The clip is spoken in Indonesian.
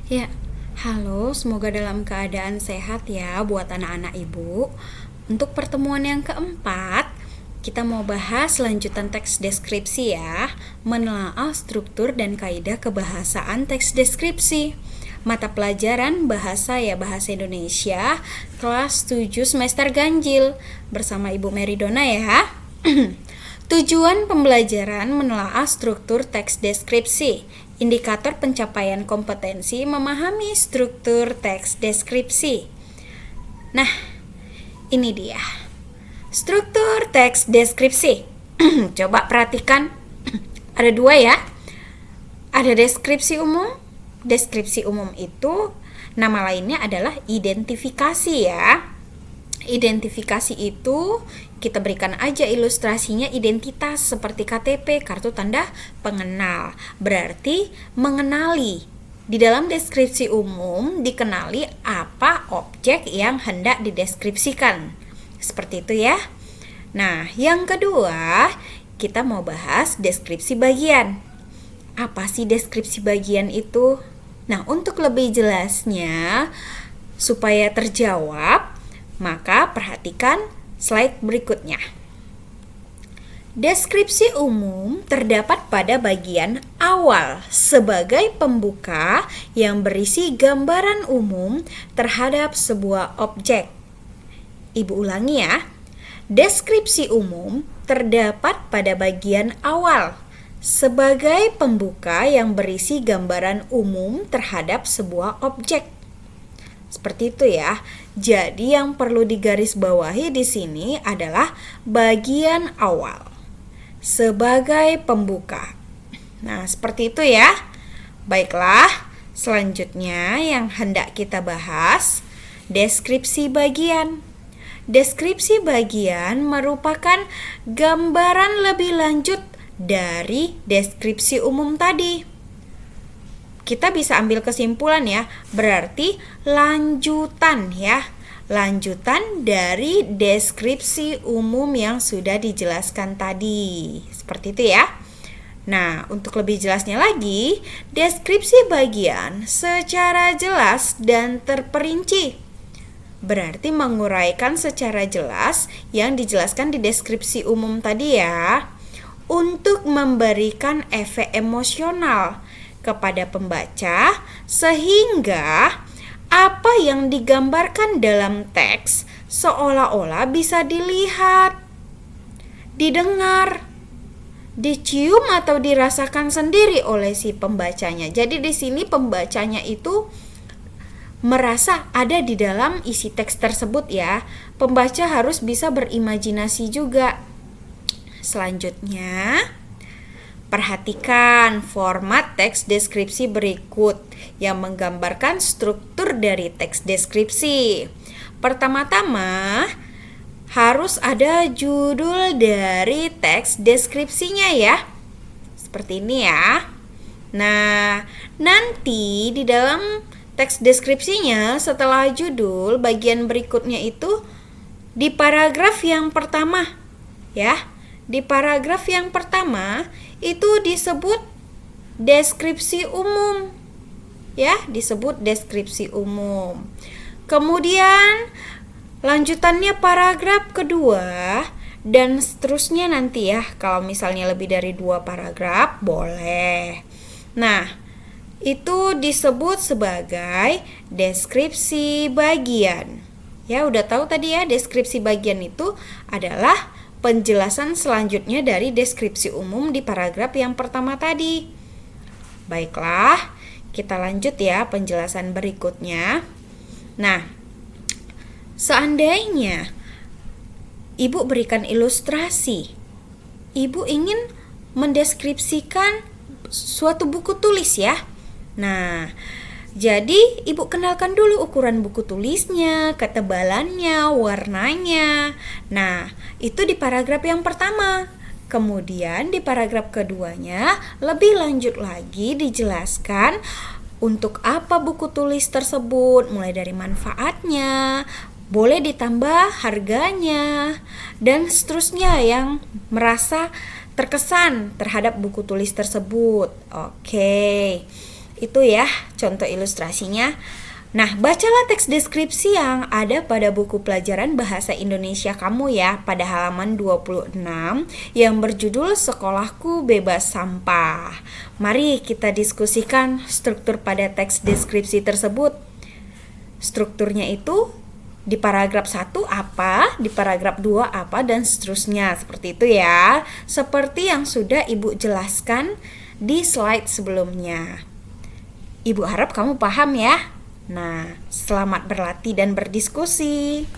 Ya, halo, semoga dalam keadaan sehat ya buat anak-anak ibu. Untuk pertemuan yang keempat, kita mau bahas lanjutan teks deskripsi ya, menelaah struktur dan kaidah kebahasaan teks deskripsi. Mata pelajaran bahasa Indonesia, kelas 7 semester ganjil, bersama Ibu Meridona ya. Tujuan pembelajaran menelaah struktur teks deskripsi. Indikator pencapaian kompetensi memahami struktur teks deskripsi. Nah, ini dia. Struktur teks deskripsi. Coba perhatikan. Ada dua ya. Ada deskripsi umum. Deskripsi umum itu nama lainnya adalah identifikasi ya. Identifikasi itu kita berikan aja ilustrasinya identitas seperti KTP, kartu tanda pengenal. Berarti mengenali. Di dalam deskripsi umum dikenali apa objek yang hendak dideskripsikan. Seperti itu ya. Nah, yang kedua, kita mau bahas deskripsi bagian. Apa sih deskripsi bagian itu? Nah, untuk lebih jelasnya supaya terjawab, maka perhatikan slide berikutnya. Deskripsi umum terdapat pada bagian awal sebagai pembuka yang berisi gambaran umum terhadap sebuah objek. Ibu ulangi ya. Deskripsi umum terdapat pada bagian awal sebagai pembuka yang berisi gambaran umum terhadap sebuah objek. Seperti itu ya. Jadi yang perlu digarisbawahi di sini adalah bagian awal sebagai pembuka. Nah, seperti itu ya. Baiklah, selanjutnya yang hendak kita bahas, deskripsi bagian. Deskripsi bagian merupakan gambaran lebih lanjut dari deskripsi umum tadi. Kita bisa ambil kesimpulan ya, berarti lanjutan ya. Lanjutan dari deskripsi umum yang sudah dijelaskan tadi. Seperti itu ya. Nah, untuk lebih jelasnya lagi, deskripsi bagian secara jelas dan terperinci. Berarti menguraikan secara jelas yang dijelaskan di deskripsi umum tadi ya. Untuk memberikan efek emosional kepada pembaca sehingga apa yang digambarkan dalam teks seolah-olah bisa dilihat, didengar, dicium atau dirasakan sendiri oleh si pembacanya. Jadi di sini pembacanya itu merasa ada di dalam isi teks tersebut ya. Pembaca harus bisa berimajinasi juga. Selanjutnya, perhatikan format teks deskripsi berikut yang menggambarkan struktur dari teks deskripsi. Pertama-tama, harus ada judul dari teks deskripsinya ya. Seperti ini ya. Nah, nanti di dalam teks deskripsinya setelah judul, bagian berikutnya itu di paragraf yang pertama ya. Di paragraf yang pertama itu disebut deskripsi umum ya, disebut deskripsi umum. Kemudian lanjutannya paragraf kedua dan seterusnya nanti ya. Kalau misalnya lebih dari 2 paragraf boleh. Nah, itu disebut sebagai deskripsi bagian. Ya, udah tahu tadi ya, deskripsi bagian itu adalah penjelasan selanjutnya dari deskripsi umum di paragraf yang pertama tadi. Baiklah, kita lanjut ya penjelasan berikutnya. Nah, seandainya Ibu berikan ilustrasi, Ibu ingin mendeskripsikan suatu buku tulis ya. Nah, jadi Ibu kenalkan dulu ukuran buku tulisnya, ketebalannya, warnanya. Nah, itu di paragraf yang pertama. Kemudian di paragraf keduanya lebih lanjut lagi dijelaskan untuk apa buku tulis tersebut, mulai dari manfaatnya, boleh ditambah harganya, dan seterusnya yang merasa terkesan terhadap buku tulis tersebut. Oke. Itu ya contoh ilustrasinya. Nah, bacalah teks deskripsi yang ada pada buku pelajaran bahasa Indonesia kamu ya, pada halaman 26 yang berjudul Sekolahku Bebas Sampah. Mari kita diskusikan struktur pada teks deskripsi tersebut. Strukturnya itu di paragraf 1 apa, di paragraf 2 apa, dan seterusnya. Seperti itu ya. Seperti yang sudah Ibu jelaskan di slide sebelumnya. Ibu harap kamu paham ya. Nah, selamat berlatih dan berdiskusi.